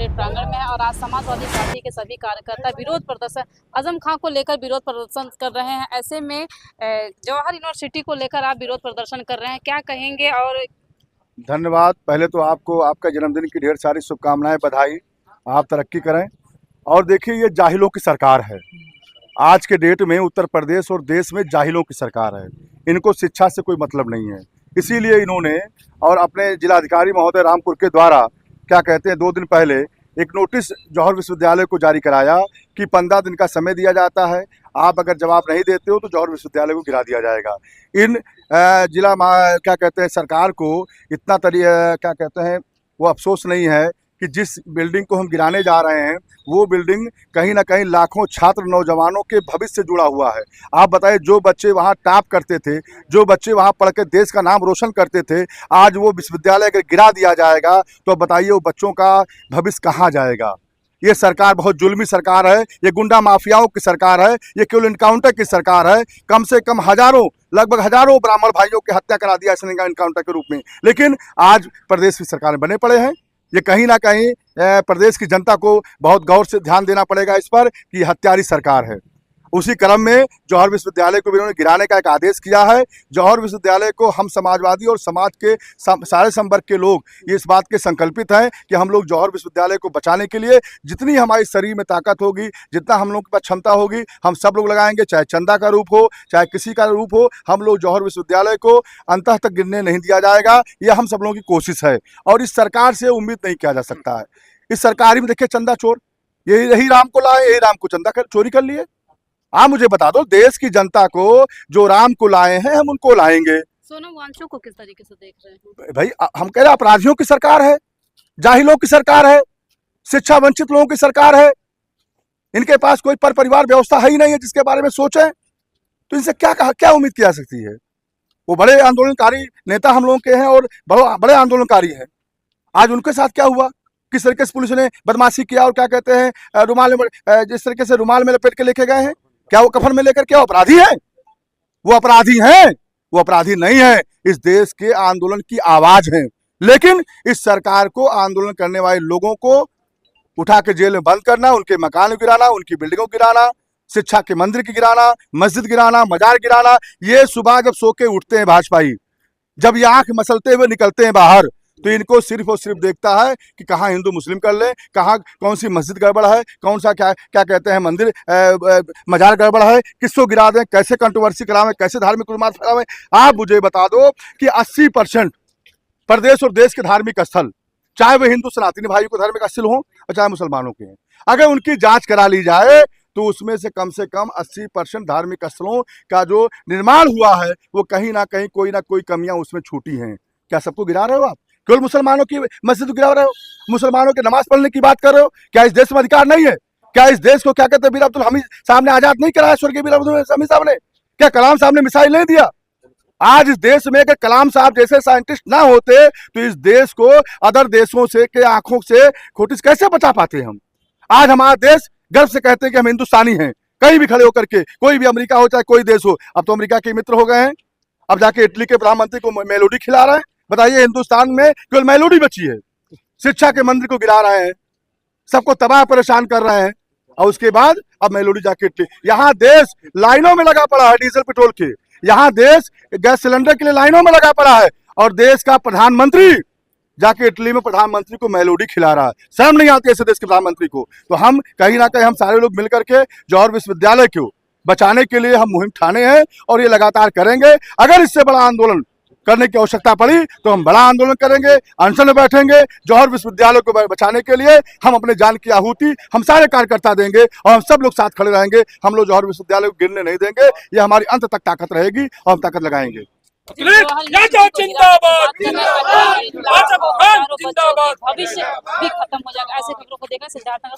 Parade प्रांगण में है और आज समाजवादी पार्टी के सभी कार्यकर्ता विरोध प्रदर्शन आजम खां को लेकर विरोध प्रदर्शन कर रहे हैं। ऐसे में जवाहर यूनिवर्सिटी को लेकर आप विरोध प्रदर्शन कर रहे हैं, क्या कहेंगे? और धन्यवाद। पहले तो आपको आपका जन्मदिन की ढेर सारी शुभकामनाएं, बधाई। आप तरक्की करें। और देखिए, ये जाहिलों की सरकार है। आज के डेट में उत्तर प्रदेश और देश में जाहिलों की सरकार है। इनको शिक्षा से कोई मतलब नहीं है। इसीलिए इन्होंने और अपने जिलाधिकारी महोदय रामपुर के द्वारा क्या कहते हैं 2 दिन पहले एक नोटिस जौहर विश्वविद्यालय को जारी कराया कि 15 दिन का समय दिया जाता है। आप अगर जवाब नहीं देते हो तो जौहर विश्वविद्यालय को गिरा दिया जाएगा। इन क्या कहते हैं सरकार को इतना क्या कहते हैं वो अफसोस नहीं है कि जिस बिल्डिंग को हम गिराने जा रहे हैं वो बिल्डिंग कहीं ना कहीं लाखों छात्र नौजवानों के भविष्य से जुड़ा हुआ है। आप बताइए, जो बच्चे वहाँ टॉप करते थे, जो बच्चे वहाँ पढ़ के देश का नाम रोशन करते थे, आज वो विश्वविद्यालय अगर गिरा दिया जाएगा तो बताइए वो बच्चों का भविष्य कहाँ जाएगा। ये सरकार बहुत जुल्मी सरकार है। ये गुंडा माफियाओं की सरकार है। ये केवल इनकाउंटर की सरकार है। कम से कम लगभग हजारों ब्राह्मण भाइयों की हत्या करा दिया इसने इनकाउंटर के रूप में। लेकिन आज प्रदेश की सरकार बने पड़े हैं। ये कहीं ना कहीं प्रदेश की जनता को बहुत गौर से ध्यान देना पड़ेगा इस पर कि हत्यारी सरकार है। उसी क्रम में जौहर विश्वविद्यालय को भी उन्होंने गिराने का एक आदेश किया है। जौहर विश्वविद्यालय को हम समाजवादी और समाज के सारे संवर्ग के लोग ये इस बात के संकल्पित हैं कि हम लोग जौहर विश्वविद्यालय को बचाने के लिए जितनी हमारे शरीर में ताकत होगी, जितना हम लोग के पास क्षमता होगी, हम सब लोग लगाएंगे। चाहे चंदा का रूप हो, चाहे किसी का रूप हो, हम लोग जौहर विश्वविद्यालय को अंतः तक गिरने नहीं दिया जाएगा। ये हम सब लोगों की कोशिश है और इस सरकार से उम्मीद नहीं किया जा सकता है। इस सरकार में देखिए, चंदा चोर, यही राम को लाए, यही राम को चंदा चोरी कर लिए। आप मुझे बता दो, देश की जनता को जो राम को लाए हैं हम उनको लाएंगे। सोनम वांगचुक को किस तरीके से देख रहे हैं? भाई, हम कह रहे अपराधियों की सरकार है, जाहिलों की सरकार है, शिक्षा वंचित लोगों की सरकार है। इनके पास कोई पर परिवार व्यवस्था है ही नहीं है जिसके बारे में सोचें। तो इनसे क्या उम्मीद की जा सकती है? वो बड़े आंदोलनकारी नेता हम लोगों के हैं और बड़े आंदोलनकारी हैं। आज उनके साथ क्या हुआ, किस तरीके से पुलिस ने बदमाशी किया और क्या कहते हैं रुमाल में, जिस तरीके से रुमाल में लपेट के लेके गए हैं, क्या वो कफन में लेकर क्या अपराधी है? वो अपराधी हैं? वो अपराधी नहीं है। इस देश के आंदोलन की आवाज है। लेकिन इस सरकार को आंदोलन करने वाले लोगों को उठा के जेल में बंद करना, उनके मकान गिराना, उनकी बिल्डिंगों गिराना, शिक्षा के मंदिर की गिराना, मस्जिद गिराना, मजार गिराना, ये सुबह जब सो के उठते हैं भाजपाई, जब ये आंख मसलते हुए निकलते हैं बाहर, तो इनको सिर्फ और सिर्फ देखता है कि कहाँ हिंदू मुस्लिम कर ले, कहाँ कौन सी मस्जिद गड़बड़ है, कौन सा क्या कहते हैं मंदिर मजार गड़बड़ है, किसको गिरा दें, कैसे कंट्रोवर्सी करावें, कैसे धार्मिक उन्माद फैलावें। आप मुझे बता दो कि 80% प्रदेश और देश के धार्मिक स्थल, चाहे वह हिंदू सनातनी भाइयों को धार्मिक स्थल हों और चाहे मुसलमानों के हैं, अगर उनकी जाँच करा ली जाए तो उसमें से कम 80% धार्मिक स्थलों का जो निर्माण हुआ है वो कहीं ना कहीं कोई ना कोई कमियां उसमें छूटी हैं। क्या सबको गिरा रहे हो आप? केवल मुसलमानों की मस्जिद गिरा रहे हो, मुसलमानों के नमाज पढ़ने की बात कर रहे हो? क्या इस देश में अधिकार नहीं है? क्या इस देश को क्या कहते हैं वीर अब्दुल हमीद साहब ने आजाद नहीं कराया? स्वर्गीय वीर अब्दुल हमीद साहब ने, क्या कलाम साहब ने मिसाइल नहीं दिया? आज इस देश में अगर कलाम साहब जैसे साइंटिस्ट ना होते तो इस देश को अदर देशों से के आंखों से खोटी कैसे बचा पाते हम? आज हमारा देश गर्व से कहते हैं कि हम हिंदुस्तानी हैं, कहीं भी खड़े होकर के, कोई भी अमेरिका हो चाहे कोई देश हो। अब तो अमेरिका के मित्र हो गए हैं, अब जाके इटली के प्रधानमंत्री को मेलोडी खिला रहे हैं। बताइए, हिंदुस्तान में केवल मेलोडी बची है। शिक्षा के मंदिर को गिरा रहे हैं, सबको तबाह परेशान कर रहे हैं और उसके बाद अब मेलोडी जाके इटली। यहाँ देश लाइनों में लगा पड़ा है डीजल पेट्रोल के, यहाँ देश गैस सिलेंडर के लिए लाइनों में लगा पड़ा है और देश का प्रधानमंत्री जाके इटली में प्रधानमंत्री को मेलोडी खिला रहा है। शर्म नहीं आती ऐसे देश के प्रधानमंत्री को? तो हम कहीं ना कहीं हम सारे लोग मिलकर के जौहर विश्वविद्यालय को बचाने के लिए हम मुहिम ठाने हैं और ये लगातार करेंगे। अगर इससे बड़ा आंदोलन करने की आवश्यकता पड़ी तो हम बड़ा आंदोलन करेंगे, अनशन में बैठेंगे। जौहर विश्वविद्यालय को बचाने के लिए हम अपने जान की आहुति हम सारे कार्यकर्ता देंगे और हम सब लोग साथ खड़े रहेंगे। हम लोग जौहर विश्वविद्यालय को गिरने नहीं देंगे। ये हमारी अंत तक ताकत रहेगी और हम ताकत लगाएंगे। भविष्य भी खत्म हो जाएगा। ऐसे खबरों को देखा सिद्धार्थनगर